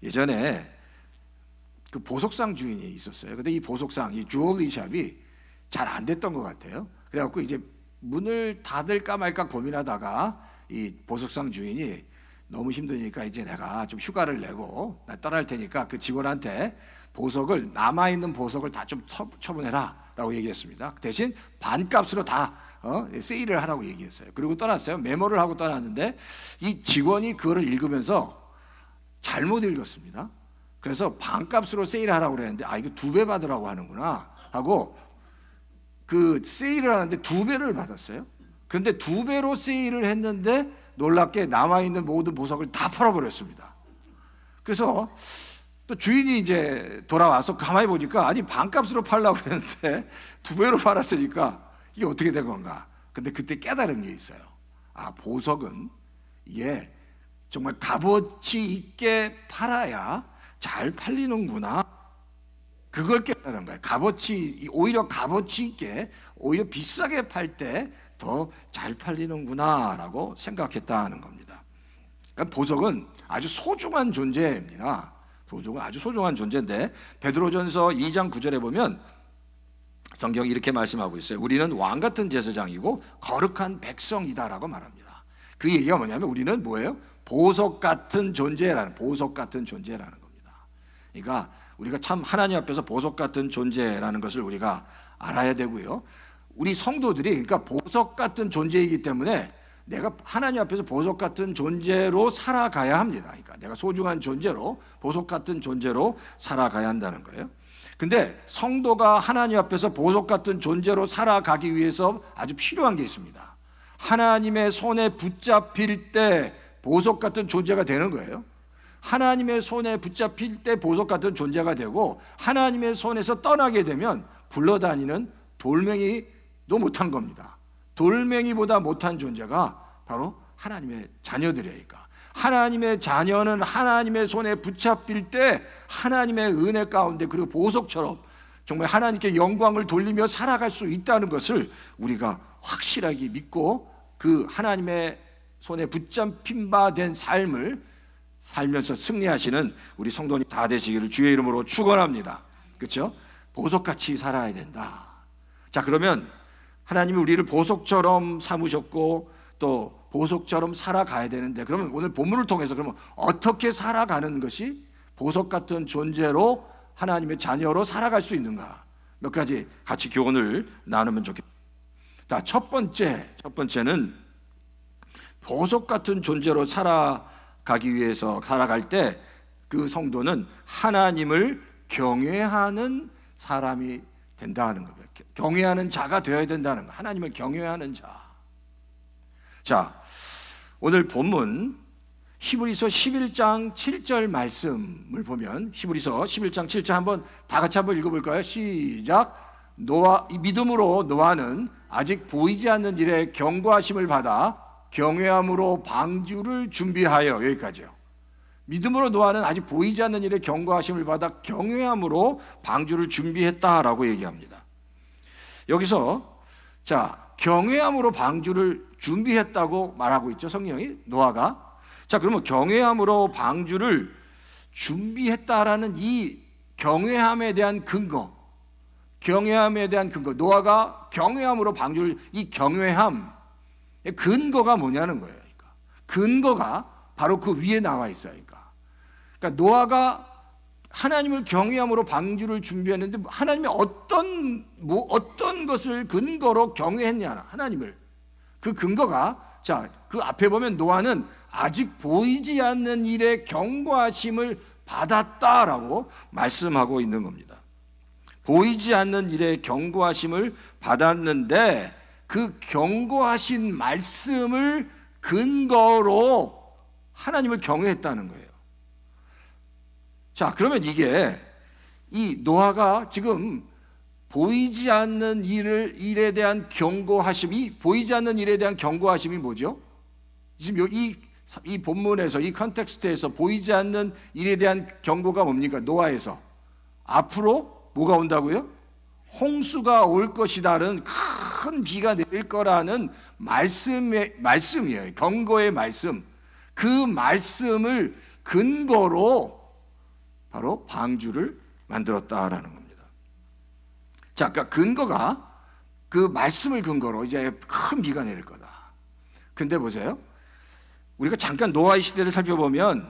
예전에 그 보석상 주인이 있었어요. 근데 이 보석상, 이 주얼리 샵이 잘 안 됐던 것 같아요. 그래갖고 이제 문을 닫을까 말까 고민하다가 이 보석상 주인이 너무 힘드니까 이제 내가 좀 휴가를 내고 나 떠날 테니까 그 직원한테 보석을, 남아있는 보석을 다 좀 처분해라 라고 얘기했습니다. 대신 반값으로 다 세일을 하라고 얘기했어요. 그리고 떠났어요. 메모를 하고 떠났는데 이 직원이 그거를 읽으면서 잘못 읽었습니다. 그래서 반값으로 세일하라고 그랬는데 이거 2배 받으라고 하는구나 하고 그 세일을 하는데 2배를 받았어요. 근데 2배로 세일을 했는데 놀랍게 남아있는 모든 보석을 다 팔아버렸습니다. 그래서 또 주인이 이제 돌아와서 가만히 보니까 아니 반값으로 팔라고 했는데 2배로 팔았으니까 이게 어떻게 된 건가. 근데 그때 깨달은 게 있어요. 보석은 이게 정말 값어치 있게 팔아야 잘 팔리는구나. 그걸 깨달은 거예요. 오히려 값어치 있게, 오히려 비싸게 팔 때 더 잘 팔리는구나라고 생각했다는 겁니다. 그러니까 보석은 아주 소중한 존재입니다. 보석은 아주 소중한 존재인데 베드로전서 2장 9절에 보면 성경이 이렇게 말씀하고 있어요. 우리는 왕 같은 제사장이고 거룩한 백성이다라고 말합니다. 그 얘기가 뭐냐면 우리는 뭐예요? 보석 같은 존재라는 겁니다. 그러니까 우리가 참 하나님 앞에서 보석 같은 존재라는 것을 우리가 알아야 되고요. 우리 성도들이 그러니까 보석 같은 존재이기 때문에 내가 하나님 앞에서 보석 같은 존재로 살아가야 합니다. 그러니까 내가 소중한 존재로, 보석 같은 존재로 살아가야 한다는 거예요. 근데 성도가 하나님 앞에서 보석 같은 존재로 살아가기 위해서 아주 필요한 게 있습니다. 하나님의 손에 붙잡힐 때 보석 같은 존재가 되는 거예요. 하나님의 손에 붙잡힐 때 보석 같은 존재가 되고 하나님의 손에서 떠나게 되면 굴러다니는 돌멩이도 못한 겁니다. 돌멩이보다 못한 존재가 바로 하나님의 자녀들이니까. 하나님의 자녀는 하나님의 손에 붙잡힐 때 하나님의 은혜 가운데 그리고 보석처럼 정말 하나님께 영광을 돌리며 살아갈 수 있다는 것을 우리가 확실하게 믿고 그 하나님의 손에 붙잡힌 바 된 삶을 살면서 승리하시는 우리 성도님 다 되시기를 주의 이름으로 축원합니다. 그렇죠? 보석같이 살아야 된다. 자, 그러면 하나님이 우리를 보석처럼 삼으셨고 또 보석처럼 살아가야 되는데 그러면 오늘 본문을 통해서 그러면 어떻게 살아가는 것이 보석 같은 존재로 하나님의 자녀로 살아갈 수 있는가? 몇 가지 같이 교훈을 나누면 좋겠습니다. 자, 첫 번째는 보석 같은 존재로 살아가기 위해서 살아갈 때 그 성도는 하나님을 경외하는 사람이 된다는 겁니다. 경외하는 자가 되어야 된다는 거. 하나님을 경외하는 자. 자, 오늘 본문 히브리서 11장 7절 말씀을 보면 히브리서 11장 7절 한번 다 같이 한번 읽어볼까요? 시작. 믿음으로 노아는 아직 보이지 않는 일에 경고하심을 받아 경외함으로 방주를 준비하여, 여기까지요. 믿음으로 노아는 아직 보이지 않는 일에 경고하심을 받아 경외함으로 방주를 준비했다라고 얘기합니다. 여기서 자, 경외함으로 방주를 준비했다고 말하고 있죠. 성령이 노아가. 자, 그러면 경외함으로 방주를 준비했다라는 이 경외함에 대한 근거, 노아가 경외함으로 방주를, 이 경외함 근거가 뭐냐는 거예요. 그러니까 근거가 바로 그 위에 나와 있어요. 그러니까 노아가 하나님을 경외함으로 방주를 준비했는데 하나님이 어떤 것을 근거로 경외했냐, 하나님을. 그 근거가, 자, 그 앞에 보면 노아는 아직 보이지 않는 일에 경고하심을 받았다라고 말씀하고 있는 겁니다. 보이지 않는 일에 경고하심을 받았는데 그 경고하신 말씀을 근거로 하나님을 경외했다는 거예요. 자, 그러면 이게 이 노아가 지금 보이지 않는 일에 대한 경고하심이, 보이지 않는 일에 대한 경고하심이 뭐죠? 지금 이 본문에서, 이 컨텍스트에서 보이지 않는 일에 대한 경고가 뭡니까? 노아에서 앞으로 뭐가 온다고요? 홍수가 올 것이다는, 큰 비가 내릴 거라는 말씀이에요. 경고의 말씀. 그 말씀을 근거로 바로 방주를 만들었다라는 겁니다. 자, 그러니까 근거가 그 말씀을 근거로 이제 큰 비가 내릴 거다. 근데 보세요. 우리가 잠깐 노아의 시대를 살펴보면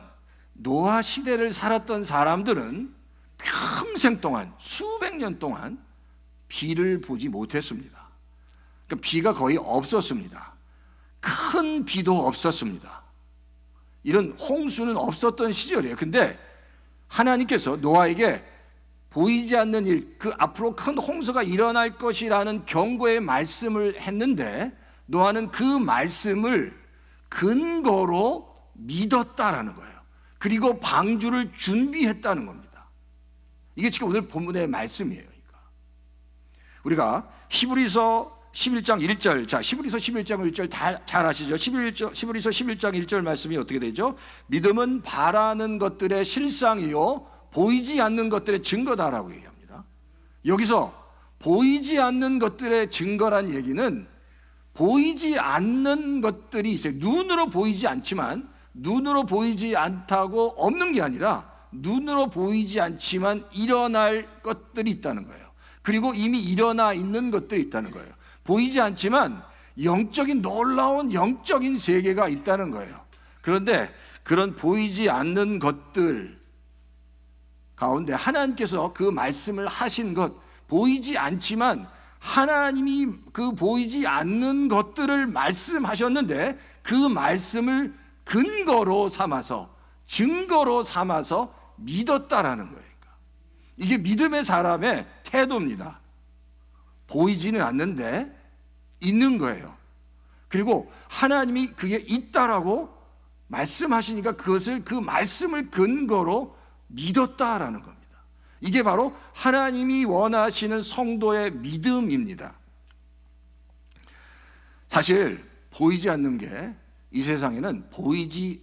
노아 시대를 살았던 사람들은 평생 동안 수백 년 동안 비를 보지 못했습니다. 그러니까 비가 거의 없었습니다. 큰 비도 없었습니다. 이런 홍수는 없었던 시절이에요. 근데 하나님께서 노아에게 보이지 않는 일, 그 앞으로 큰 홍수가 일어날 것이라는 경고의 말씀을 했는데 노아는 그 말씀을 근거로 믿었다라는 거예요. 그리고 방주를 준비했다는 겁니다. 이게 지금 오늘 본문의 말씀이에요. 그러니까 우리가 히브리서 11장 1절, 자, 히브리서 11장 1절 잘 아시죠? 히브리서 11장 1절 말씀이 어떻게 되죠? 믿음은 바라는 것들의 실상이요 보이지 않는 것들의 증거다라고 얘기합니다. 여기서 보이지 않는 것들의 증거란 얘기는 보이지 않는 것들이 있어요. 눈으로 보이지 않지만 눈으로 보이지 않다고 없는 게 아니라 눈으로 보이지 않지만 일어날 것들이 있다는 거예요. 그리고 이미 일어나 있는 것들이 있다는 거예요. 보이지 않지만 영적인 놀라운 영적인 세계가 있다는 거예요. 그런데 그런 보이지 않는 것들 가운데 하나님께서 그 말씀을 하신 것, 보이지 않지만 하나님이 그 보이지 않는 것들을 말씀하셨는데 그 말씀을 근거로 삼아서 증거로 삼아서 믿었다라는 거예요. 이게 믿음의 사람의 태도입니다. 보이지는 않는데 있는 거예요. 그리고 하나님이 그게 있다라고 말씀하시니까 그것을 그 말씀을 근거로 믿었다라는 겁니다. 이게 바로 하나님이 원하시는 성도의 믿음입니다. 사실 보이지 않는 게 이 세상에는 보이지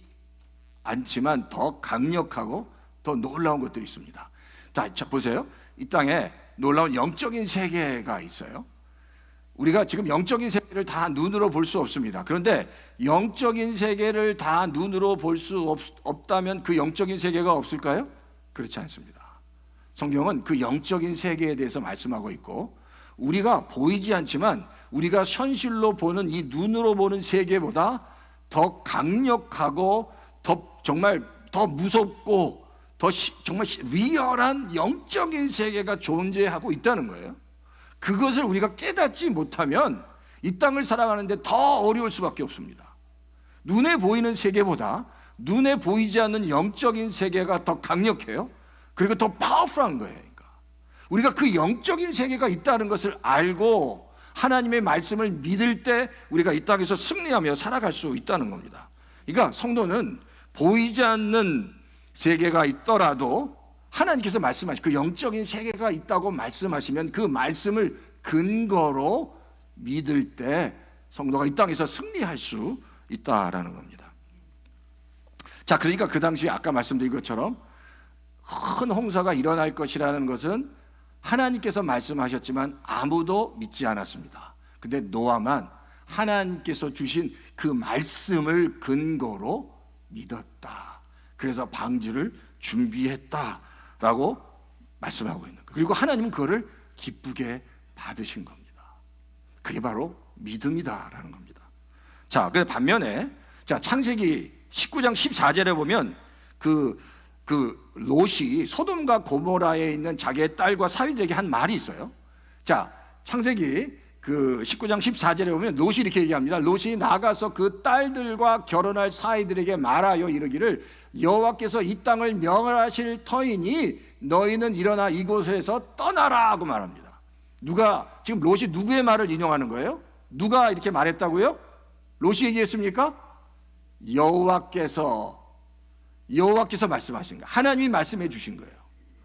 않지만 더 강력하고 더 놀라운 것들이 있습니다. 자, 보세요. 이 땅에 놀라운 영적인 세계가 있어요. 우리가 지금 영적인 세계를 다 눈으로 볼 수 없습니다. 그런데 영적인 세계를 다 눈으로 볼 수 없다면 그 영적인 세계가 없을까요? 그렇지 않습니다. 성경은 그 영적인 세계에 대해서 말씀하고 있고 우리가 보이지 않지만 우리가 현실로 보는 이 눈으로 보는 세계보다 더 강력하고 정말 더 무섭고 정말 리얼한 영적인 세계가 존재하고 있다는 거예요. 그것을 우리가 깨닫지 못하면 이 땅을 살아가는데 더 어려울 수밖에 없습니다. 눈에 보이는 세계보다 눈에 보이지 않는 영적인 세계가 더 강력해요. 그리고 더 파워풀한 거예요. 그러니까 우리가 그 영적인 세계가 있다는 것을 알고 하나님의 말씀을 믿을 때 우리가 이 땅에서 승리하며 살아갈 수 있다는 겁니다. 그러니까 성도는 보이지 않는 세계가 있더라도 하나님께서 말씀하신 그 영적인 세계가 있다고 말씀하시면 그 말씀을 근거로 믿을 때 성도가 이 땅에서 승리할 수 있다라는 겁니다. 자, 그러니까 그 당시 아까 말씀드린 것처럼 큰 홍수가 일어날 것이라는 것은 하나님께서 말씀하셨지만 아무도 믿지 않았습니다. 근데 노아만 하나님께서 주신 그 말씀을 근거로 믿었다. 그래서 방주를 준비했다라고 말씀하고 있는 거예요. 그리고 하나님은 그거를 기쁘게 받으신 겁니다. 그게 바로 믿음이다라는 겁니다. 자, 그 반면에 자, 창세기 19장 14절에 보면 그 롯이 소돔과 고모라에 있는 자기의 딸과 사위들에게 한 말이 있어요. 자, 창세기 그 19장 14절에 보면 롯이 이렇게 얘기합니다. 롯이 나가서 그 딸들과 결혼할 사위들에게 말하여 이르기를 여호와께서 이 땅을 멸하실 터이니 너희는 일어나 이곳에서 떠나라 하고 말합니다. 누가 지금 롯이 누구의 말을 인용하는 거예요? 누가 이렇게 말했다고요? 롯이 얘기했습니까? 여호와께서 말씀하신 거예요. 하나님이 말씀해 주신 거예요.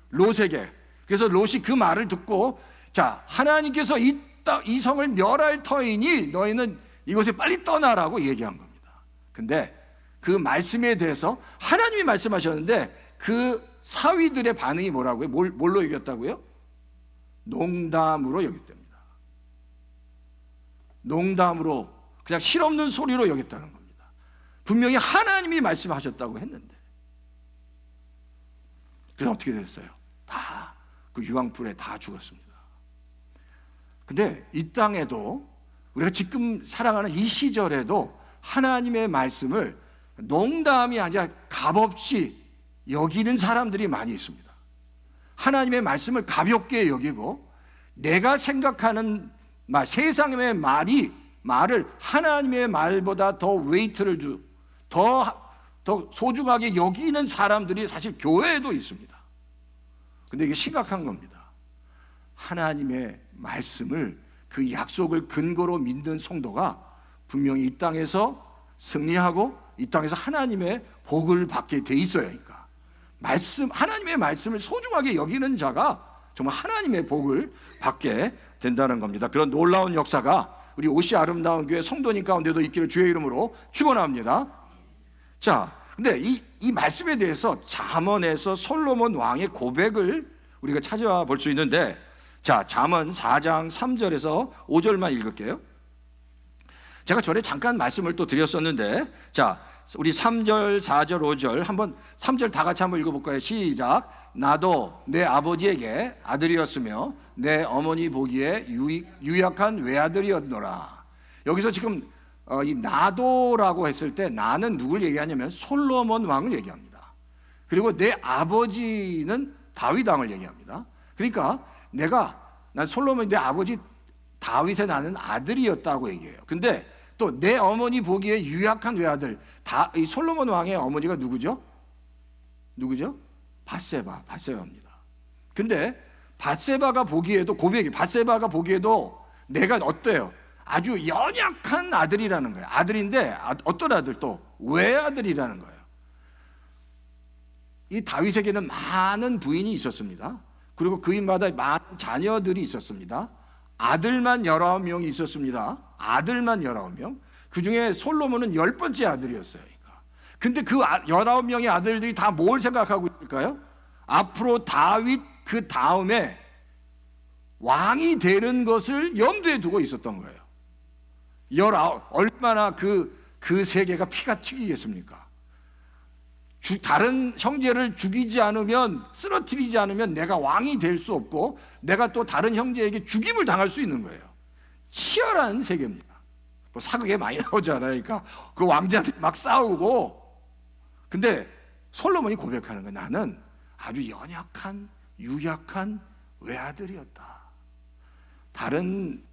롯에게. 그래서 롯이 그 말을 듣고 자, 하나님께서 이 성을 멸할 터이니 너희는 이곳에 빨리 떠나라고 얘기한 겁니다. 근데 그 말씀에 대해서 하나님이 말씀하셨는데 그 사위들의 반응이 뭐라고요? 뭘로 여겼다고요? 농담으로 여겼답니다. 농담으로 그냥 실없는 소리로 여겼다는 겁니다. 분명히 하나님이 말씀하셨다고 했는데 그래서 어떻게 됐어요? 다 그 유황불에 다 죽었습니다. 근데 이 땅에도 우리가 지금 살아가는 이 시절에도 하나님의 말씀을 농담이 아니라 값없이 여기는 사람들이 많이 있습니다. 하나님의 말씀을 가볍게 여기고 내가 생각하는 세상의 말을 하나님의 말보다 더 웨이트를 더 소중하게 여기는 사람들이 사실 교회에도 있습니다. 근데 이게 심각한 겁니다. 하나님의 말씀을 그 약속을 근거로 믿는 성도가 분명히 이 땅에서 승리하고 이 땅에서 하나님의 복을 받게 돼 있어야 하니까 하나님의 말씀을 소중하게 여기는 자가 정말 하나님의 복을 받게 된다는 겁니다. 그런 놀라운 역사가 우리 옷이 아름다운 교회 성도님 가운데도 있기를 주의 이름으로 축원합니다. 자, 근데 이 말씀에 대해서 잠언에서 솔로몬 왕의 고백을 우리가 찾아볼 수 있는데, 자, 잠언 4장 3절에서 5절만 읽을게요. 제가 전에 잠깐 말씀을 또 드렸었는데, 자, 우리 3절, 4절, 5절 한번 3절 다 같이 한번 읽어볼까요? 시작. 나도 내 아버지에게 아들이었으며 내 어머니 보기에 유약한 외아들이었노라. 여기서 지금 이 나도라고 했을 때 나는 누굴 얘기하냐면 솔로몬 왕을 얘기합니다. 그리고 내 아버지는 다윗 왕을 얘기합니다. 그러니까 난 솔로몬이 내 아버지 다윗의 나는 아들이었다고 얘기해요. 근데 또 내 어머니 보기에 유약한 외아들, 이 솔로몬 왕의 어머니가 누구죠? 밧세바입니다. 근데 밧세바가 보기에도 내가 어때요? 아주 연약한 아들이라는 거예요. 아들인데 어떤 아들? 또 외아들이라는 거예요. 이 다윗에게는 많은 부인이 있었습니다. 그리고 그인마다 많은 자녀들이 있었습니다. 아들만 19명이 있었습니다. 아들만 19명. 그 중에 솔로몬은 10번째 아들이었어요. 근데 그 19명의 아들들이 다 뭘 생각하고 있을까요? 앞으로 다윗 그 다음에 왕이 되는 것을 염두에 두고 있었던 거예요. 얼마나 그 세계가 피가 튀기겠습니까? 다른 형제를 죽이지 않으면, 쓰러뜨리지 않으면 내가 왕이 될 수 없고 내가 또 다른 형제에게 죽임을 당할 수 있는 거예요. 치열한 세계입니다. 뭐 사극에 많이 나오잖아요. 그러니까 그 왕자들이 막 싸우고. 근데 솔로몬이 고백하는 거예요. 나는 아주 연약한 유약한 외아들이었다. 다른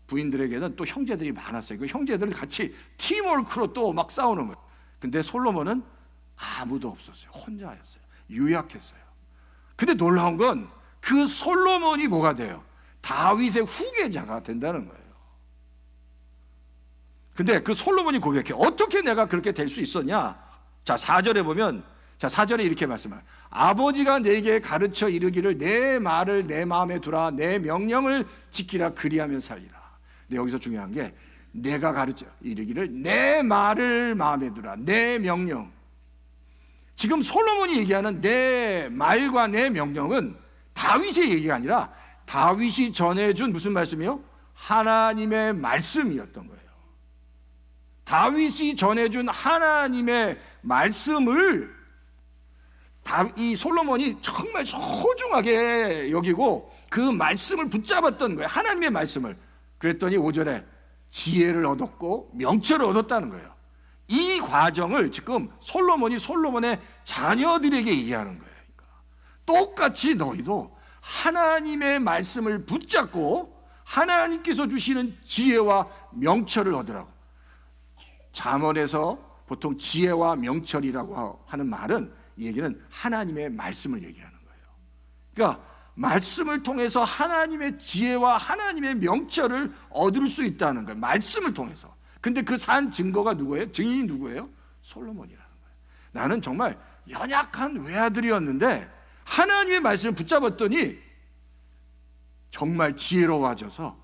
부인들에게는 또 형제들이 많았어요. 그 형제들이 같이 팀워크로 또 막 싸우는 거예요. 근데 솔로몬은 아무도 없었어요. 혼자였어요. 유약했어요. 근데 놀라운 건 그 솔로몬이 뭐가 돼요? 다윗의 후계자가 된다는 거예요. 근데 그 솔로몬이 고백해. 어떻게 내가 그렇게 될 수 있었냐? 자, 4절에 보면, 4절에 이렇게 말씀해요. 아버지가 내게 가르쳐 이르기를 내 말을 내 마음에 두라, 내 명령을 지키라, 그리하면 살리라. 근데 여기서 중요한 게 내가 가르쳐 이르기를 내 말을 마음에 두라, 내 명령. 지금 솔로몬이 얘기하는 내 말과 내 명령은 다윗의 얘기가 아니라 다윗이 전해준 무슨 말씀이요? 하나님의 말씀이었던 거예요. 다윗이 전해준 하나님의 말씀을 이 솔로몬이 정말 소중하게 여기고 그 말씀을 붙잡았던 거예요. 하나님의 말씀을. 그랬더니 5절에 지혜를 얻었고 명철을 얻었다는 거예요. 이 과정을 지금 솔로몬의 자녀들에게 얘기하는 거예요. 그러니까 똑같이 너희도 하나님의 말씀을 붙잡고 하나님께서 주시는 지혜와 명철을 얻으라고. 잠언에서 보통 지혜와 명철이라고 하는 말은, 이 얘기는 하나님의 말씀을 얘기하는 거예요. 그러니까 말씀을 통해서 하나님의 지혜와 하나님의 명철을 얻을 수 있다는 거예요. 말씀을 통해서. 근데 그 산 증거가 누구예요? 증인이 누구예요? 솔로몬이라는 거예요. 나는 정말 연약한 외아들이었는데 하나님의 말씀을 붙잡았더니 정말 지혜로워져서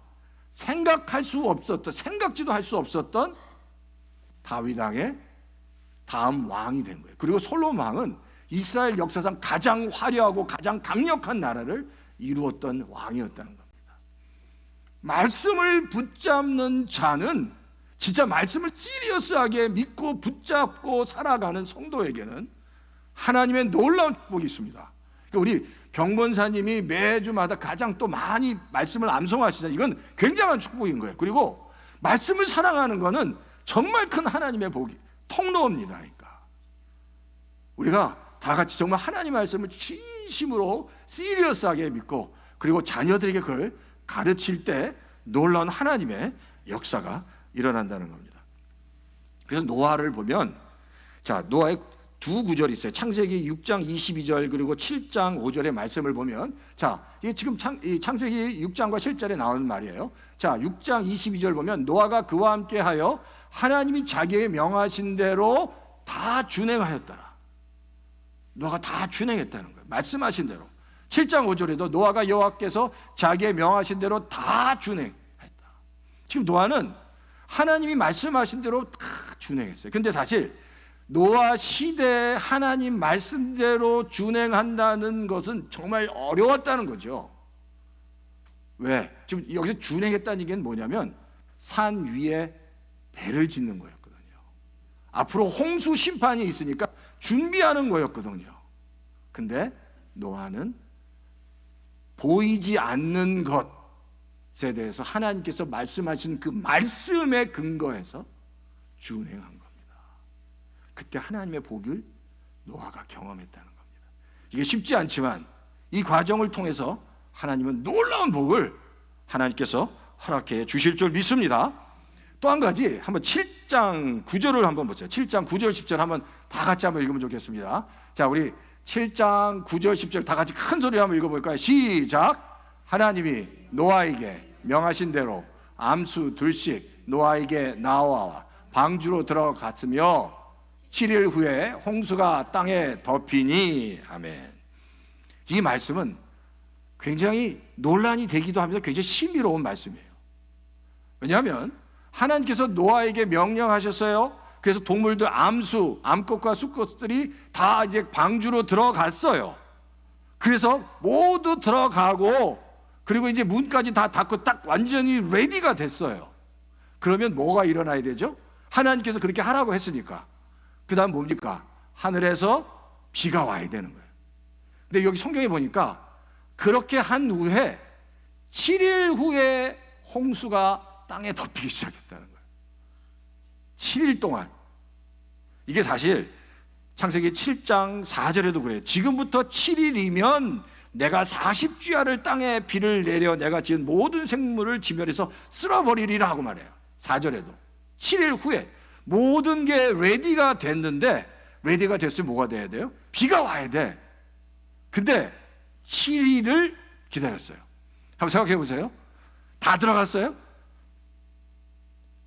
생각지도 할 수 없었던 다윗 왕의 다음 왕이 된 거예요. 그리고 솔로몬 왕은 이스라엘 역사상 가장 화려하고 가장 강력한 나라를 이루었던 왕이었다는 겁니다. 말씀을 붙잡는 자는, 진짜 말씀을 시리어스하게 믿고 붙잡고 살아가는 성도에게는 하나님의 놀라운 축복이 있습니다. 그러니까 우리 병본사님이 매주마다 가장 또 많이 말씀을 암송하시잖아요. 이건 굉장한 축복인 거예요. 그리고 말씀을 사랑하는 거는 정말 큰 하나님의 복이 통로입니다. 그러니까 우리가 다 같이 정말 하나님 말씀을 진심으로 시리어스하게 믿고 그리고 자녀들에게 그걸 가르칠 때 놀라운 하나님의 역사가 일어난다는 겁니다. 그래서 노아를 보면, 자, 노아의 두 구절이 있어요. 창세기 6장 22절 그리고 7장 5절의 말씀을 보면, 자, 이게 지금 창세기 6장과 7절에 나오는 말이에요. 자, 6장 22절 보면 노아가 그와 함께하여 하나님이 자기의 명하신 대로 다 준행하였더라. 노아가 다 준행했다는 거예요. 말씀하신 대로. 7장 5절에도 노아가 여호와께서 자기의 명하신 대로 다 준행했다. 지금 노아는 하나님이 말씀하신 대로 다 준행했어요. 근데 사실 노아 시대에 하나님 말씀대로 준행한다는 것은 정말 어려웠다는 거죠. 왜? 지금 여기서 준행했다는 얘기는 뭐냐면 산 위에 배를 짓는 거였거든요. 앞으로 홍수 심판이 있으니까 준비하는 거였거든요. 근데 노아는 보이지 않는 것에 대해서 하나님께서 말씀하신 그 말씀에 근거해서 준행한 겁니다. 그때 하나님의 복을 노아가 경험했다는 겁니다. 이게 쉽지 않지만 이 과정을 통해서 하나님은 놀라운 복을 하나님께서 허락해 주실 줄 믿습니다. 또 한 가지 한번 7장 9절을 한번 보세요. 7장 9절 10절 한번 다 같이 한번 읽으면 좋겠습니다. 자, 우리 7장 9절 10절 다 같이 큰 소리로 한번 읽어볼까요? 시작. 하나님이 노아에게 명하신 대로 암수 둘씩 노아에게 나와 방주로 들어갔으며 7일 후에 홍수가 땅에 덮이니. 아멘. 이 말씀은 굉장히 논란이 되기도 하면서 굉장히 신비로운 말씀이에요. 왜냐하면 하나님께서 노아에게 명령하셨어요. 그래서 동물들 암수, 암컷과 수컷들이 다 이제 방주로 들어갔어요. 그래서 모두 들어가고 그리고 이제 문까지 다 닫고 딱 완전히 레디가 됐어요. 그러면 뭐가 일어나야 되죠? 하나님께서 그렇게 하라고 했으니까. 그 다음 뭡니까? 하늘에서 비가 와야 되는 거예요. 근데 여기 성경에 보니까 그렇게 한 후에 7일 후에 홍수가 땅에 덮이기 시작했다는 거예요. 7일 동안. 이게 사실 창세기 7장 4절에도 그래요. 지금부터 7일이면 내가 40주야를 땅에 비를 내려 내가 지은 모든 생물을 지멸해서 쓸어버리리라 하고 말해요. 4절에도. 7일 후에 모든 게 레디가 됐는데, 레디가 됐으면 뭐가 돼야 돼요? 비가 와야 돼. 근데 7일을 기다렸어요. 한번 생각해 보세요. 다 들어갔어요?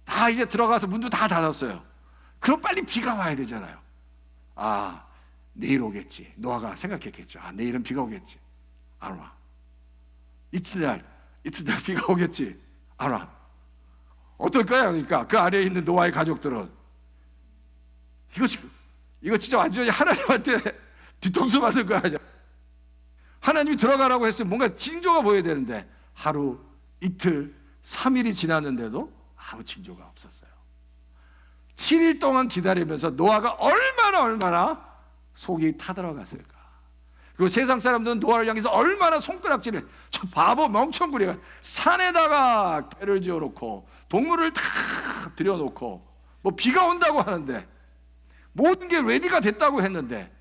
다 이제 들어가서 문도 다 닫았어요. 그럼 빨리 비가 와야 되잖아요. 아, 내일 오겠지. 노아가 생각했겠죠. 아, 내일은 비가 오겠지. 안 와. 이튿날 비가 오겠지. 안 와. 어떨까요? 그러니까 그 안에 있는 노아의 가족들은 이거 진짜 완전히 하나님한테 뒤통수 맞는 거 아니야? 하나님이 들어가라고 했으면 뭔가 징조가 보여야 되는데 하루, 이틀, 3일이 지났는데도 아무 징조가 없었어요. 7일 동안 기다리면서 노아가 얼마나 속이 타들어갔을까. 그리고 세상 사람들은 노아를 향해서 얼마나 손가락질을, 저 바보 멍청구리가 산에다가 배를 지어놓고 동물을 다 들여놓고 뭐 비가 온다고 하는데 모든 게 레디가 됐다고 했는데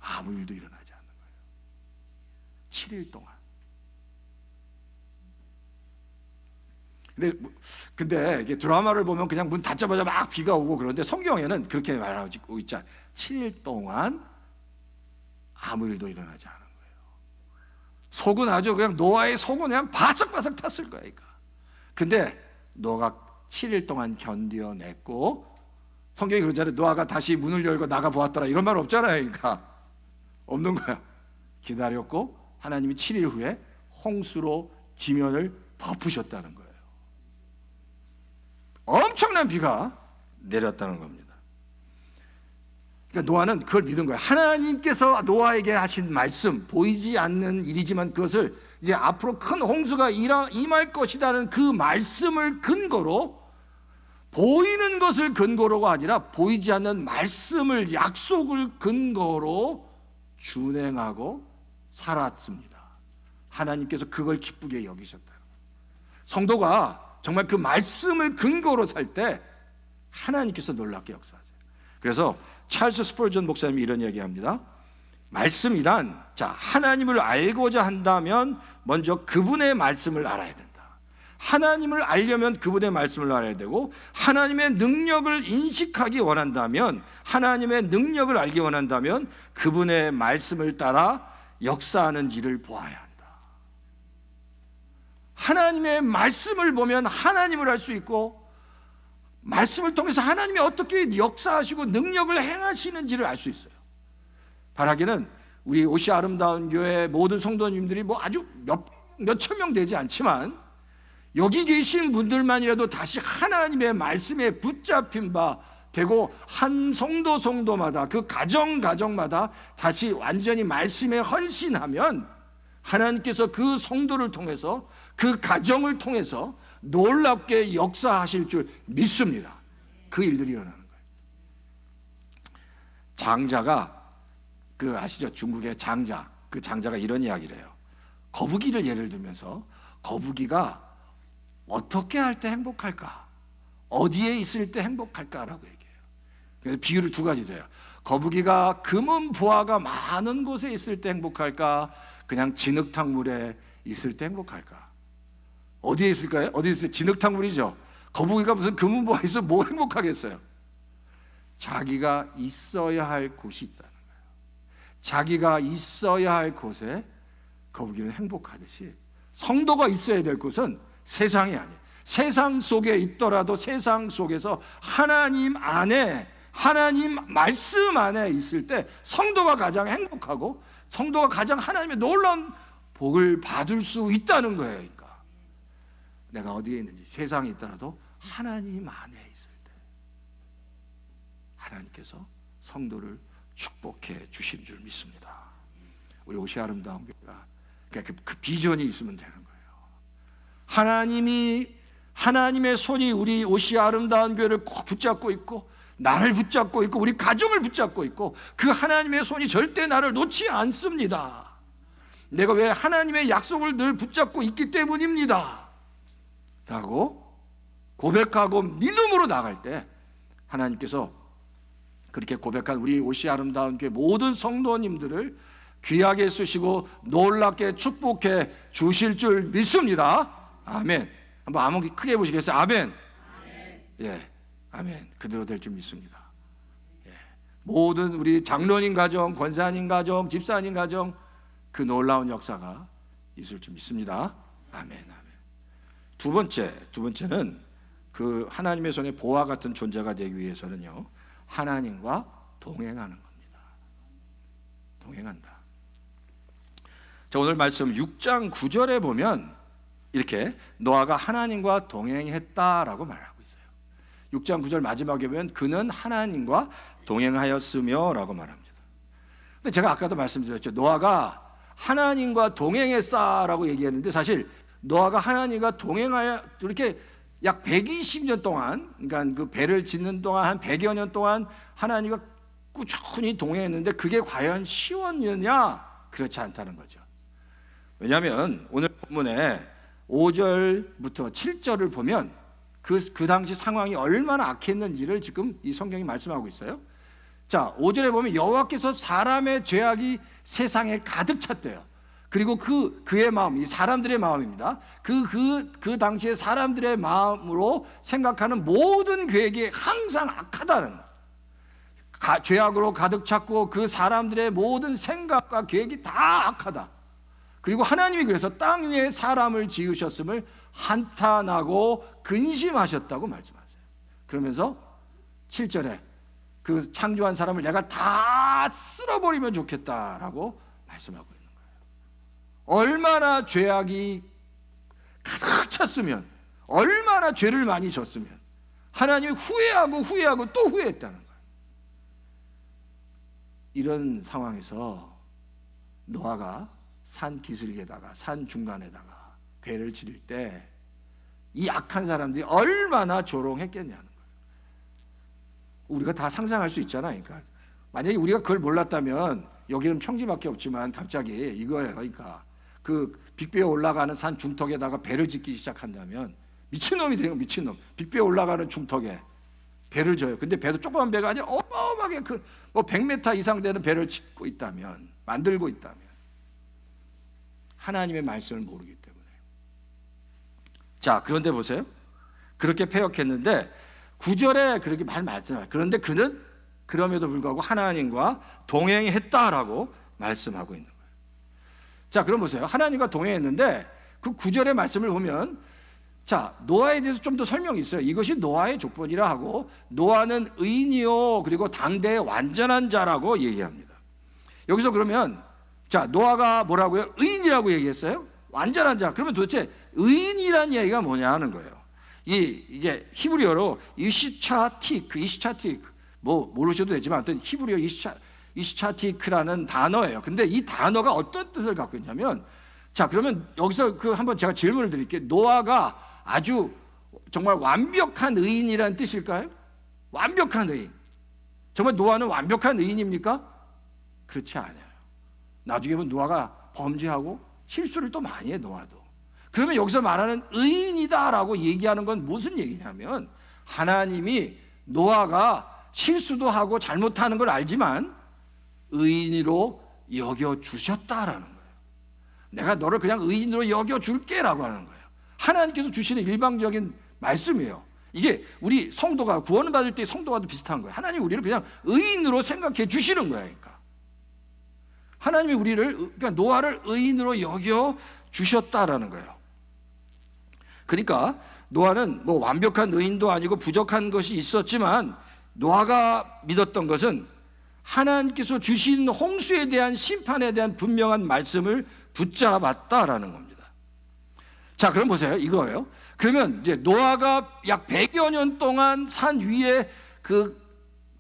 아무 일도 일어나지 않는 거예요. 7일 동안. 근데 이게 드라마를 보면 그냥 문 닫자마자 막 비가 오고 그런데 성경에는 그렇게 말하고 있잖아요. 7일 동안 아무 일도 일어나지 않은 거예요. 속은 아주 그냥 노아의 속은 그냥 바삭바삭 탔을 거야. 근데 노아가 7일 동안 견뎌냈고, 성경이 그러잖아요. 노아가 다시 문을 열고 나가 보았더라 이런 말 없잖아요. 그러니까 없는 거야. 기다렸고 하나님이 7일 후에 홍수로 지면을 덮으셨다는 거예요. 엄청난 비가 내렸다는 겁니다. 그러니까 노아는 그걸 믿은 거예요. 하나님께서 노아에게 하신 말씀, 보이지 않는 일이지만 그것을 이제 앞으로 큰 홍수가 임할 것이라는 그 말씀을 근거로, 보이는 것을 근거로가 아니라 보이지 않는 말씀을, 약속을 근거로 준행하고 살았습니다. 하나님께서 그걸 기쁘게 여기셨다. 성도가 정말 그 말씀을 근거로 살 때 하나님께서 놀랍게 역사하세요. 그래서 찰스 스펄전 목사님이 이런 얘기합니다. 말씀이란, 자, 하나님을 알고자 한다면 먼저 그분의 말씀을 알아야 된다. 하나님을 알려면 그분의 말씀을 알아야 되고, 하나님의 능력을 인식하기 원한다면, 하나님의 능력을 알기 원한다면 그분의 말씀을 따라 역사하는지를 보아야 한다. 하나님의 말씀을 보면 하나님을 알 수 있고, 말씀을 통해서 하나님이 어떻게 역사하시고 능력을 행하시는지를 알 수 있어요. 바라기는 우리 옷이 아름다운 교회 모든 성도님들이 뭐 아주 몇천 명 되지 않지만 여기 계신 분들만이라도 다시 하나님의 말씀에 붙잡힌 바 되고, 한 성도마다 그 가정마다 다시 완전히 말씀에 헌신하면 하나님께서 그 성도를 통해서, 그 가정을 통해서 놀랍게 역사하실 줄 믿습니다. 그 일들이 일어나는 거예요. 장자가, 그 아시죠? 중국의 장자, 그 장자가 이런 이야기를 해요. 거북이를 예를 들면서, 거북이가 어떻게 할 때 행복할까? 어디에 있을 때 행복할까라고 얘기해요. 그래서 비유를 두 가지 돼요. 거북이가 금은 보화가 많은 곳에 있을 때 행복할까? 그냥 진흙탕물에 있을 때 행복할까? 어디에 있을까요? 어디에 있어요? 진흙탕물이죠. 거북이가 무슨 금은 보화 있어 뭐 행복하겠어요? 자기가 있어야 할 곳이 있다는 거예요. 자기가 있어야 할 곳에 거북이는 행복하듯이, 성도가 있어야 될 곳은 세상이 아니에요. 세상 속에 있더라도 세상 속에서 하나님 안에, 하나님 말씀 안에 있을 때 성도가 가장 행복하고, 성도가 가장 하나님의 놀라운 복을 받을 수 있다는 거예요. 그러니까 내가 어디에 있는지, 세상에 있더라도 하나님 안에 있을 때 하나님께서 성도를 축복해 주신 줄 믿습니다. 우리 옷이 아름다운 교회가 그 비전이 있으면 되는 거예요. 하나님의 손이 우리 옷이 아름다운 교회를 꼭 붙잡고 있고, 나를 붙잡고 있고, 우리 가정을 붙잡고 있고, 그 하나님의 손이 절대 나를 놓지 않습니다. 내가 왜 하나님의 약속을 늘 붙잡고 있기 때문입니다 라고 고백하고 믿음으로 나갈 때 하나님께서 그렇게 고백한 우리 옷이 아름다운 교회 모든 성도님들을 귀하게 쓰시고 놀랍게 축복해 주실 줄 믿습니다. 아멘. 한번 아멘 크게 해보시겠어요? 아멘. 아멘. 예, 아멘. 그대로 될 줄 믿습니다. 예. 모든 우리 장로님 가정, 권사님 가정, 집사님 가정, 그 놀라운 역사가 있을 줄 믿습니다. 아멘. 아멘. 두 번째는 그 하나님의 손에 보화 같은 존재가 되기 위해서는요, 하나님과 동행하는 겁니다. 동행한다. 자, 오늘 말씀 6장 9절에 보면 이렇게 노아가 하나님과 동행했다라고 말하고 있어요. 6장 9절 마지막에 보면 그는 하나님과 동행하였으며 라고 말합니다. 근데 제가 아까도 말씀드렸죠. 노아가 하나님과 동행했다라고 얘기했는데, 사실 노아가 하나님과 동행하여 이렇게 약 120년 동안, 그러니까 그 배를 짓는 동안 한 100여 년 동안 하나님과 꾸준히 동행했는데 그게 과연 쉬웠느냐? 그렇지 않다는 거죠. 왜냐하면 오늘 본문에 5절부터 7절을 보면 그 당시 상황이 얼마나 악했는지를 지금 이 성경이 말씀하고 있어요. 자, 5절에 보면 여호와께서 사람의 죄악이 세상에 가득 찼대요. 그리고 그의 마음, 이 사람들의 마음입니다. 그 당시에 사람들의 마음으로 생각하는 모든 계획이 항상 악하다는 거예요. 죄악으로 가득 찼고 그 사람들의 모든 생각과 계획이 다 악하다. 그리고 하나님이 그래서 땅 위에 사람을 지으셨음을 한탄하고 근심하셨다고 말씀하세요. 그러면서 7절에 그 창조한 사람을 내가 다 쓸어버리면 좋겠다라고 말씀하고 있는 거예요. 얼마나 죄악이 가득 찼으면, 얼마나 죄를 많이 졌으면 하나님이 후회하고 또 후회했다는 거예요. 이런 상황에서 노아가 산 기슭에다가, 산 중간에다가 배를 지을 때 이 악한 사람들이 얼마나 조롱했겠냐는 거예요. 우리가 다 상상할 수 있잖아요. 그러니까 만약에 우리가 그걸 몰랐다면 여기는 평지밖에 없지만 갑자기 이거예요. 그러니까 그 빅배에 올라가는 산 중턱에다가 배를 짓기 시작한다면 미친놈이 돼요. 미친놈. 빅배에 올라가는 중턱에 배를 져요. 근데 배도 조그만 배가 아니라 어마어마하게 뭐 100m 이상 되는 배를 짓고 있다면, 만들고 있다면 하나님의 말씀을 모르기 때문에. 자, 그런데 보세요. 그렇게 패역했는데 9절에 그렇게 말 맞잖아요. 그런데 그는 그럼에도 불구하고 하나님과 동행했다라고 말씀하고 있는 거예요. 자, 그럼 보세요. 하나님과 동행했는데 그 9절의 말씀을 보면, 자, 노아에 대해서 좀 더 설명이 있어요. 이것이 노아의 족본이라 하고, 노아는 의인이요 그리고 당대의 완전한 자라고 얘기합니다. 여기서 그러면, 자, 노아가 뭐라고요? 의인이라고 얘기했어요? 완전한 자. 그러면 도대체 의인이란 얘기가 뭐냐 하는 거예요. 이게 히브리어로 이시차티크 뭐 모르셔도 되지만 하여튼 히브리어 이시차티크라는 단어예요. 근데 이 단어가 어떤 뜻을 갖고 있냐면, 자, 그러면 여기서 한번 제가 질문을 드릴게요. 노아가 아주 정말 완벽한 의인이라는 뜻일까요? 완벽한 의인. 정말 노아는 완벽한 의인입니까? 그렇지 않아요. 나중에 보면 노아가 범죄하고 실수를 또 많이 해, 노아도. 그러면 여기서 말하는 의인이다라고 얘기하는 건 무슨 얘기냐면, 하나님이 노아가 실수도 하고 잘못하는 걸 알지만 의인으로 여겨주셨다라는 거예요. 내가 너를 그냥 의인으로 여겨줄게라고 하는 거예요. 하나님께서 주시는 일방적인 말씀이에요. 이게 우리 성도가 구원을 받을 때 성도와도 비슷한 거예요. 하나님이 우리를 그냥 의인으로 생각해 주시는 거예요. 그러니까 하나님이 우리를, 그러니까 노아를 의인으로 여겨 주셨다라는 거예요. 그러니까 노아는 뭐 완벽한 의인도 아니고 부족한 것이 있었지만, 노아가 믿었던 것은 하나님께서 주신 홍수에 대한 심판에 대한 분명한 말씀을 붙잡았다라는 겁니다. 자, 그럼 보세요. 이거예요. 그러면 이제 노아가 약 100여 년 동안 산 위에 그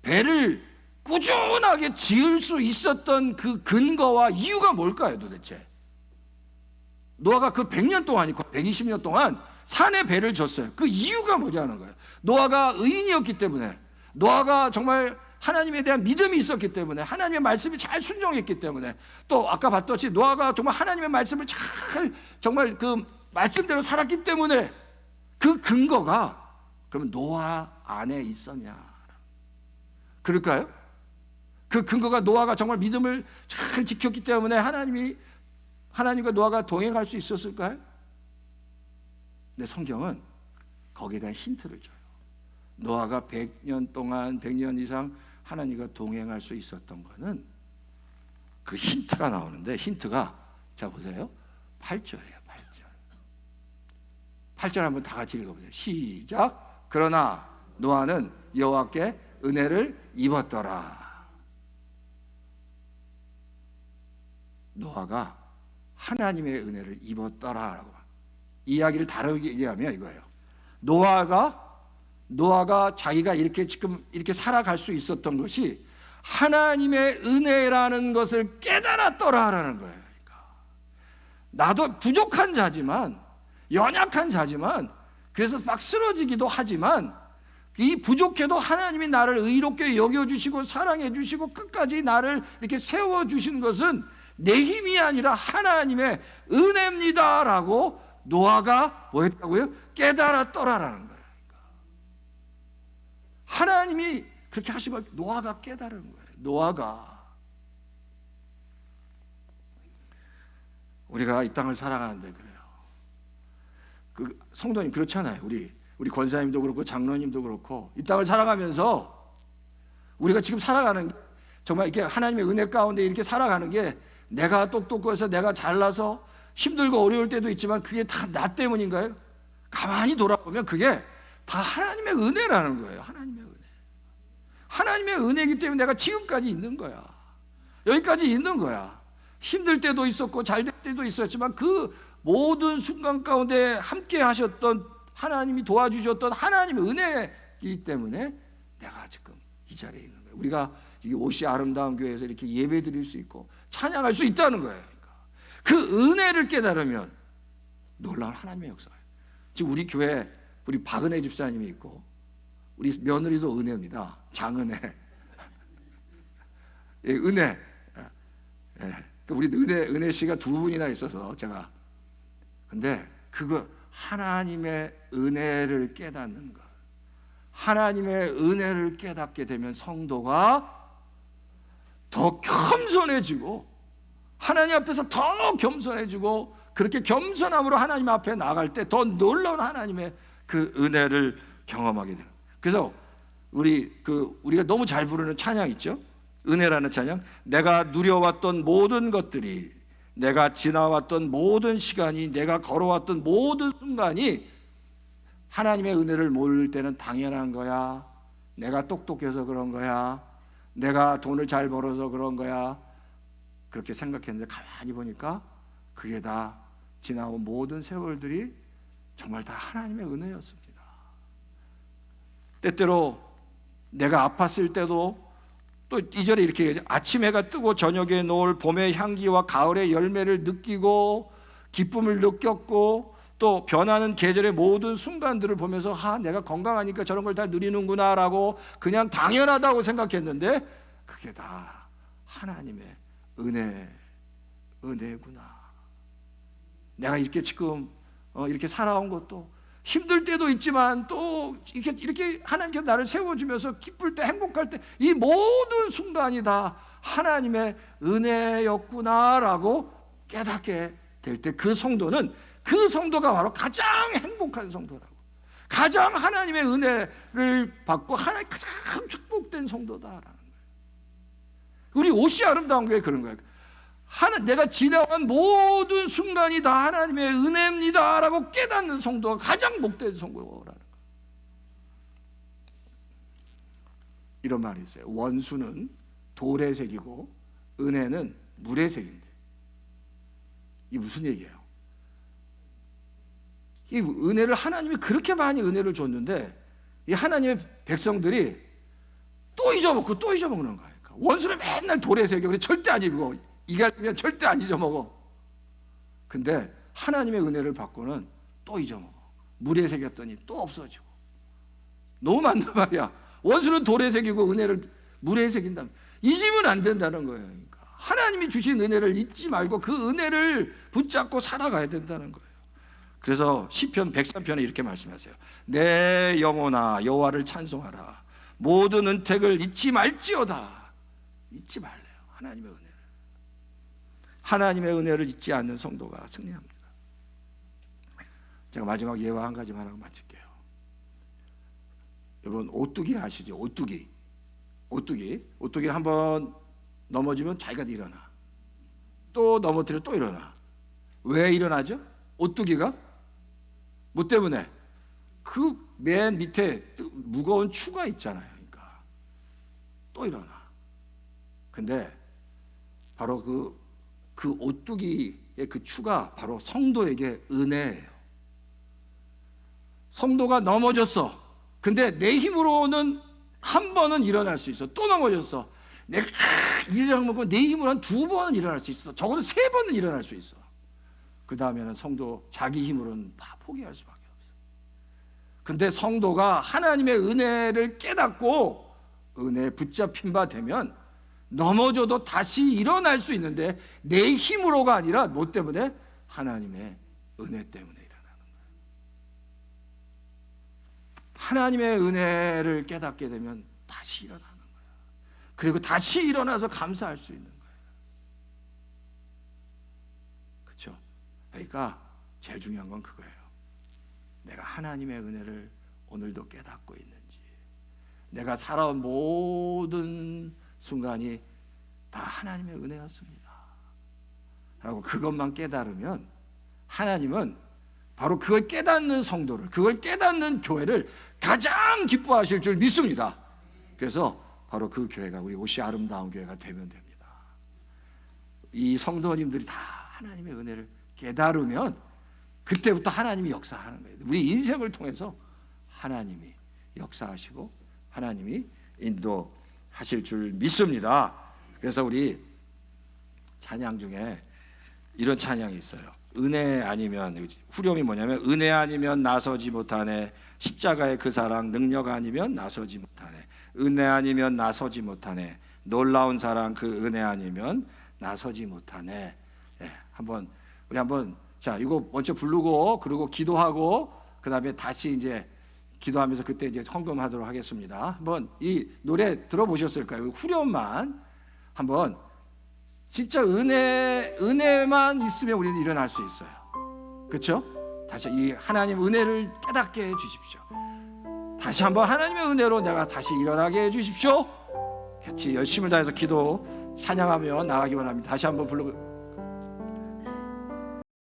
배를 꾸준하게 지을 수 있었던 그 근거와 이유가 뭘까요, 도대체? 노아가 그 100년 동안이 120년 동안 산에 배를 졌어요. 그 이유가 뭐냐는 거예요. 노아가 의인이었기 때문에, 노아가 정말 하나님에 대한 믿음이 있었기 때문에, 하나님의 말씀이 잘 순종했기 때문에, 또 아까 봤듯이 노아가 정말 하나님의 말씀을 잘 정말 그 말씀대로 살았기 때문에, 그 근거가 그러면 노아 안에 있었냐? 그럴까요? 그 근거가 노아가 정말 믿음을 잘 지켰기 때문에 하나님과 노아가 동행할 수 있었을까요? 근데 성경은 거기에 대한 힌트를 줘요. 노아가 100년 동안 100년 이상 하나님과 동행할 수 있었던 거는 그 힌트가 나오는데, 힌트가, 자 보세요, 8절이에요. 8절 한번 다 같이 읽어보세요. 시작. 그러나 노아는 여호와께 은혜를 입었더라. 노아가 하나님의 은혜를 입었더라라고. 이야기를 다르게 얘기하면 이거예요. 노아가 자기가 이렇게 지금 이렇게 살아갈 수 있었던 것이 하나님의 은혜라는 것을 깨달았더라라는 거예요. 그러니까 나도 부족한 자지만, 연약한 자지만, 그래서 막 쓰러지기도 하지만, 이 부족해도 하나님이 나를 의롭게 여겨주시고 사랑해주시고 끝까지 나를 이렇게 세워주신 것은 내 힘이 아니라 하나님의 은혜입니다라고 노아가 뭐 했다고요? 깨달았더라라는 거예요. 하나님이 그렇게 하시면 노아가 깨달은 거예요. 노아가. 우리가 이 땅을 살아가는데 그래요. 그 성도님 그렇잖아요. 우리 권사님도 그렇고 장로님도 그렇고 이 땅을 살아가면서 우리가 지금 살아가는 게 정말 이렇게 하나님의 은혜 가운데 이렇게 살아가는 게, 내가 똑똑해서 내가 잘나서 힘들고 어려울 때도 있지만 그게 다 나 때문인가요? 가만히 돌아보면 그게 다 하나님의 은혜라는 거예요. 하나님의 은혜. 하나님의 은혜이기 때문에 내가 지금까지 있는 거야. 여기까지 있는 거야. 힘들 때도 있었고 잘 될 때도 있었지만 그 모든 순간 가운데 함께 하셨던 하나님이 도와주셨던 하나님의 은혜이기 때문에 내가 지금 이 자리에 있는 거예요. 우리가 이 옷이 아름다운 교회에서 이렇게 예배 드릴 수 있고 찬양할 수 있다는 거예요. 그러니까 그 은혜를 깨달으면 놀라운 하나님의 역사예요. 지금 우리 교회 우리 박은혜 집사님이 있고 우리 며느리도 은혜입니다. 장은혜. 예, 은혜. 예, 우리 은혜 씨가 두 분이나 있어서 제가 근데 그거 하나님의 은혜를 깨닫는 것. 하나님의 은혜를 깨닫게 되면 성도가 더 겸손해지고 하나님 앞에서 더 겸손해지고 그렇게 겸손함으로 하나님 앞에 나갈 때 더 놀라운 하나님의 그 은혜를 경험하게 되는. 그래서 우리가 너무 잘 부르는 찬양 있죠? 은혜라는 찬양. 내가 누려왔던 모든 것들이, 내가 지나왔던 모든 시간이, 내가 걸어왔던 모든 순간이 하나님의 은혜를 모를 때는 당연한 거야. 내가 똑똑해서 그런 거야. 내가 돈을 잘 벌어서 그런 거야. 그렇게 생각했는데 가만히 보니까 그게 다 지나온 모든 세월들이 정말 다 하나님의 은혜였습니다. 때때로 내가 아팠을 때도 또 이전에 이렇게 얘기하죠. 아침 해가 뜨고 저녁에 노을 봄의 향기와 가을의 열매를 느끼고 기쁨을 느꼈고 또 변하는 계절의 모든 순간들을 보면서 내가 건강하니까 저런 걸 다 누리는구나라고 그냥 당연하다고 생각했는데 그게 다 하나님의 은혜구나. 내가 이렇게 지금 이렇게 살아온 것도 힘들 때도 있지만 또 이렇게 하나님께서 나를 세워주면서 기쁠 때 행복할 때 이 모든 순간이 다 하나님의 은혜였구나라고 깨닫게 될 때 그 성도가 바로 가장 행복한 성도라고, 가장 하나님의 은혜를 받고 하나님 가장 축복된 성도다라는 거예요. 우리 옷이 아름다운 게 그런 거예요. 내가 지나간 모든 순간이 다 하나님의 은혜입니다라고 깨닫는 성도가 가장 복된 성도라는 거예요. 이런 말이 있어요. 원수는 돌의 색이고 은혜는 물의 색인데, 이게 무슨 얘기예요? 이 은혜를 하나님이 그렇게 많이 은혜를 줬는데 이 하나님의 백성들이 또 잊어먹고 또 잊어먹는 거예요. 원수는 맨날 돌의 색이고 절대 안 입고 이갈면 절대 안 잊어먹어. 근데 하나님의 은혜를 받고는 또 잊어먹어. 물의 색이었더니 또 없어지고. 너무 많단 말이야. 원수는 돌의 색이고 은혜를 물의 색인다. 잊으면 안 된다는 거예요. 그러니까 하나님이 주신 은혜를 잊지 말고 그 은혜를 붙잡고 살아가야 된다는 거예요. 그래서 시편 103편에 이렇게 말씀하세요. 내 영혼아 여호와를 찬송하라. 모든 은택을 잊지 말지어다. 잊지 말래요. 하나님의 은혜를. 하나님의 은혜를 잊지 않는 성도가 승리합니다. 제가 마지막 예화 한 가지만 하고 마칠게요. 여러분 오뚜기 아시죠? 오뚜기를 한번 넘어지면 자기가 일어나. 또 넘어뜨려 또 일어나. 왜 일어나죠? 오뚜기가 뭐 때문에? 그 맨 밑에 무거운 추가 있잖아요. 그러니까 또 일어나. 근데 바로 그 오뚜기의 그 추가 바로 성도에게 은혜예요. 성도가 넘어졌어. 근데 내 힘으로는 한 번은 일어날 수 있어. 또 넘어졌어. 내가 일어나면 내 힘으로 한 두 번은 일어날 수 있어. 적어도 세 번은 일어날 수 있어. 그 다음에는 성도 자기 힘으로는 다 포기할 수밖에 없어. 근데 성도가 하나님의 은혜를 깨닫고 은혜에 붙잡힌 바 되면 넘어져도 다시 일어날 수 있는데 내 힘으로가 아니라 뭐 때문에? 하나님의 은혜 때문에 일어나는 거예요. 하나님의 은혜를 깨닫게 되면 다시 일어나는 거예요. 그리고 다시 일어나서 감사할 수 있는 거예요. 그렇죠? 그러니까 제일 중요한 건 그거예요. 내가 하나님의 은혜를 오늘도 깨닫고 있는지, 내가 살아온 모든 순간이 다 하나님의 은혜였습니다 라고 그것만 깨달으면 하나님은 바로 그걸 깨닫는 성도를, 그걸 깨닫는 교회를 가장 기뻐하실 줄 믿습니다. 그래서 바로 그 교회가 우리 옷이 아름다운 교회가 되면 됩니다. 이 성도님들이 다 하나님의 은혜를 깨달으면 그때부터 하나님이 역사하는 거예요. 우리 인생을 통해서 하나님이 역사하시고 하나님이 인도하실 줄 믿습니다. 그래서 우리 찬양 중에 이런 찬양이 있어요. 은혜 아니면, 후렴이 뭐냐면 은혜 아니면 나서지 못하네. 십자가의 그 사랑 능력 아니면 나서지 못하네. 은혜 아니면 나서지 못하네. 놀라운 사랑 그 은혜 아니면 나서지 못하네. 예, 우리 한번 자 이거 먼저 부르고 그리고 기도하고 그 다음에 다시 이제 기도하면서 그때 이제 헌금하도록 하겠습니다. 한번 이 노래 들어보셨을까요? 후렴만 한번 진짜 은혜만 있으면 우리는 일어날 수 있어요. 그렇죠? 다시 이 하나님 은혜를 깨닫게 해 주십시오. 다시 한번 하나님의 은혜로 내가 다시 일어나게 해 주십시오. 같이 열심을 다해서 기도 찬양하며 나가기 바랍니다. 다시 한번 불러